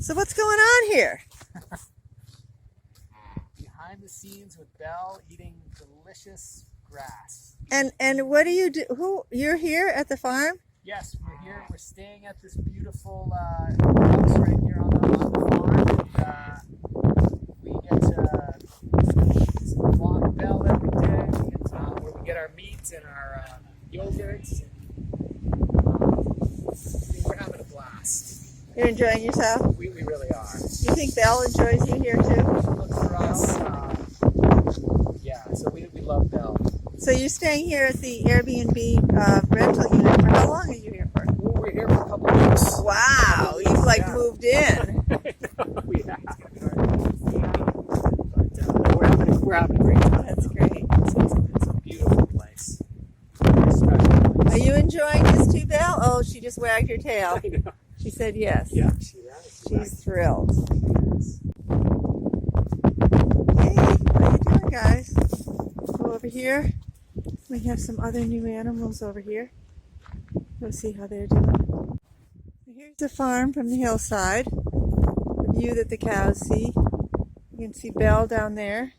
So what's going on here? Behind the scenes with Belle eating delicious grass. And what do you do? You're here at the farm? Yes, we're here. We're staying at this beautiful house right here on the farm. And, we get to walk Belle every day. We get to, where we get our meats and our yogurts. We're having a blast. You're enjoying yourself? We really are. You think Belle enjoys you here too? Look for us. Yeah, so we love Belle. So you're staying here at the AirBNB rental unit. For how long are you here for? Well, we're here for a couple of weeks. Wow, you've like Yeah. moved in. We have. But we're having a great time. That's great. It's a beautiful place. Very special place. Are you enjoying this too, Belle? Oh, she just wagged her tail. I know. She said yes. Yeah, she has. She's thrilled. Hey, how you doing, guys? Go over here. We have some other new animals over here. Go see how they're doing. Here's the farm from the hillside. The view that the cows see. You can see Belle down there.